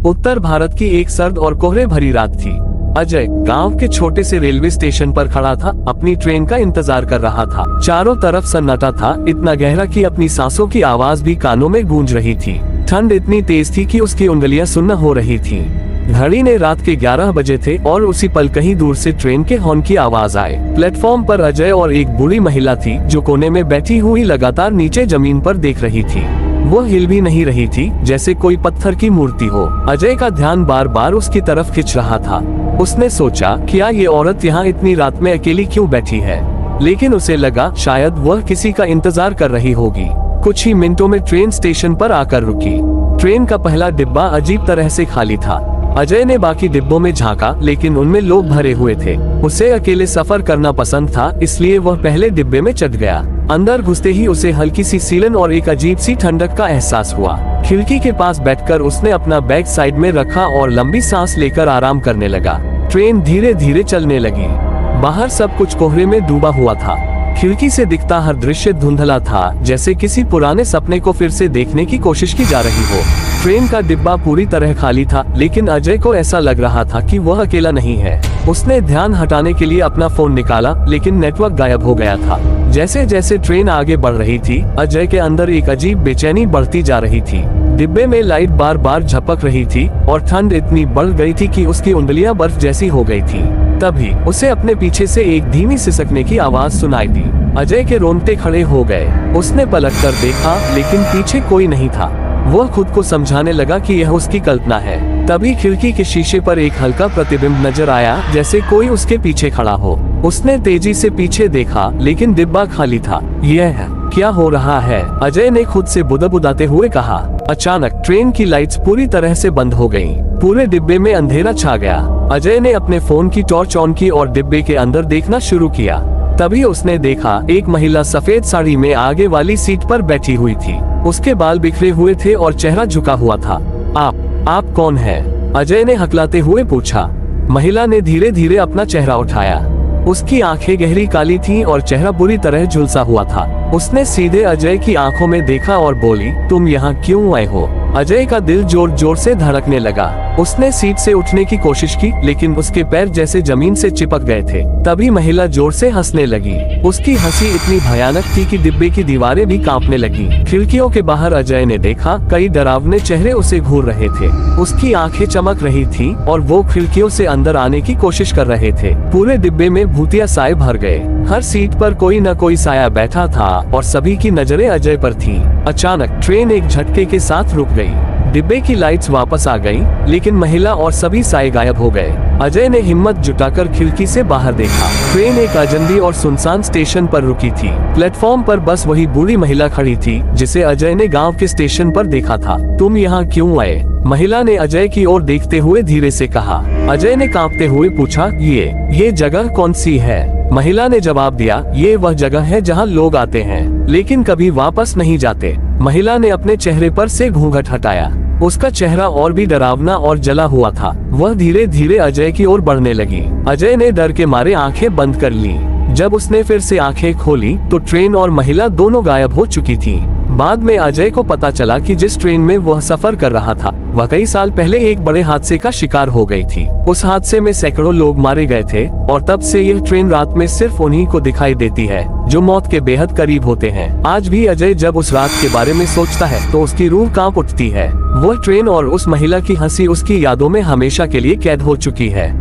उत्तर भारत की एक सर्द और कोहरे भरी रात थी। अजय गांव के छोटे से रेलवे स्टेशन पर खड़ा था, अपनी ट्रेन का इंतजार कर रहा था। चारों तरफ सन्नाटा था, इतना गहरा कि अपनी सांसों की आवाज भी कानों में गूंज रही थी। ठंड इतनी तेज थी कि उसकी उंगलियां सुन्न हो रही थी। घड़ी ने रात के 11 बजे थे और उसी पल कहीं दूर से ट्रेन के हॉर्न की आवाज आए। प्लेटफॉर्म पर अजय और एक बूढ़ी महिला थी जो कोने में बैठी हुई लगातार नीचे जमीन पर देख रही थी। वो हिल भी नहीं रही थी, जैसे कोई पत्थर की मूर्ति हो। अजय का ध्यान बार बार उसकी तरफ खिंच रहा था। उसने सोचा, क्या ये औरत यहाँ इतनी रात में अकेली क्यों बैठी है? लेकिन उसे लगा शायद वह किसी का इंतजार कर रही होगी। कुछ ही मिनटों में ट्रेन स्टेशन पर आकर रुकी। ट्रेन का पहला डिब्बा अजीब तरह से खाली था। अजय ने बाकी डिब्बों में झांका, लेकिन उनमें लोग भरे हुए थे। उसे अकेले सफर करना पसंद था, इसलिए वह पहले डिब्बे में चढ़ गया। अंदर घुसते ही उसे हल्की सी सीलन और एक अजीब सी ठंडक का एहसास हुआ। खिड़की के पास बैठकर उसने अपना बैग साइड में रखा और लंबी सांस लेकर आराम करने लगा। ट्रेन धीरे धीरे चलने लगी। बाहर सब कुछ कोहरे में डूबा हुआ था। खिड़की से दिखता हर दृश्य धुंधला था, जैसे किसी पुराने सपने को फिर से देखने की कोशिश की जा रही हो। ट्रेन का डिब्बा पूरी तरह खाली था, लेकिन अजय को ऐसा लग रहा था कि वह अकेला नहीं है। उसने ध्यान हटाने के लिए अपना फोन निकाला, लेकिन नेटवर्क गायब हो गया था। जैसे जैसे ट्रेन आगे बढ़ रही थी, अजय के अंदर एक अजीब बेचैनी बढ़ती जा रही थी। डिब्बे में लाइट बार बार झपक रही थी और ठंड इतनी बढ़ गई थी कि उसकी उंगलियां बर्फ जैसी हो गई थी। तभी उसे अपने पीछे से एक धीमी सिसकने की आवाज सुनाई दी। अजय के रोंगटे खड़े हो गए। उसने पलट कर देखा, लेकिन पीछे कोई नहीं था। वह खुद को समझाने लगा कि यह उसकी कल्पना है। तभी खिड़की के शीशे पर एक हल्का प्रतिबिंब नजर आया, जैसे कोई उसके पीछे खड़ा हो। उसने तेजी से पीछे देखा, लेकिन डिब्बा खाली था। यह क्या हो रहा है? अजय ने खुद से बुदबुदाते हुए कहा। अचानक ट्रेन की लाइट्स पूरी तरह से बंद हो गईं। पूरे डिब्बे में अंधेरा छा गया। अजय ने अपने फोन की टॉर्च ऑन की और डिब्बे के अंदर देखना शुरू किया। तभी उसने देखा, एक महिला सफेद साड़ी में आगे वाली सीट पर बैठी हुई थी। उसके बाल बिखरे हुए थे और चेहरा झुका हुआ था। आप कौन है? अजय ने हकलाते हुए पूछा। महिला ने धीरे धीरे अपना चेहरा उठाया। उसकी आंखें गहरी काली थीं और चेहरा बुरी तरह झुलसा हुआ था। उसने सीधे अजय की आंखों में देखा और बोली, तुम यहाँ क्यों आए हो? अजय का दिल जोर जोर से धड़कने लगा। उसने सीट से उठने की कोशिश की, लेकिन उसके पैर जैसे जमीन से चिपक गए थे। तभी महिला जोर से हंसने लगी। उसकी हंसी इतनी भयानक थी कि डिब्बे की दीवारें भी कांपने लगी। खिड़कियों के बाहर अजय ने देखा, कई डरावने चेहरे उसे घूर रहे थे। उसकी आंखें चमक रही थीं और वो खिड़कियों से अंदर आने की कोशिश कर रहे थे। पूरे डिब्बे में भूतिया साए भर गए। हर सीट पर कोई न कोई साया बैठा था और सभी की नजरें अजय पर थीं। अचानक ट्रेन एक झटके के साथ रुक गई। डिब्बे की लाइट्स वापस आ गईं, लेकिन महिला और सभी साए गायब हो गए। अजय ने हिम्मत जुटाकर खिड़की से बाहर देखा। ट्रेन एक अजंबी और सुनसान स्टेशन पर रुकी थी। प्लेटफॉर्म पर बस वही बूढ़ी महिला खड़ी थी, जिसे अजय ने गांव के स्टेशन पर देखा था। तुम यहाँ क्यों आए? महिला ने अजय की ओर देखते हुए धीरे से कहा। अजय ने कांपते हुए पूछा, ये जगह कौन सी है? महिला ने जवाब दिया, ये वह जगह है जहाँ लोग आते हैं, लेकिन कभी वापस नहीं जाते। महिला ने अपने चेहरे पर से घूंघट हटाया। उसका चेहरा और भी डरावना और जला हुआ था। वह धीरे धीरे अजय की ओर बढ़ने लगी। अजय ने डर के मारे आंखें बंद कर ली। जब उसने फिर से आंखें खोली तो ट्रेन और महिला दोनों गायब हो चुकी थी। बाद में अजय को पता चला कि जिस ट्रेन में वह सफर कर रहा था, वह कई साल पहले एक बड़े हादसे का शिकार हो गई थी। उस हादसे में सैकड़ों लोग मारे गए थे और तब से यह ट्रेन रात में सिर्फ उन्हीं को दिखाई देती है जो मौत के बेहद करीब होते हैं। आज भी अजय जब उस रात के बारे में सोचता है तो उसकी रूह कांप उठती है। वह ट्रेन और उस महिला की हंसी उसकी यादों में हमेशा के लिए कैद हो चुकी है।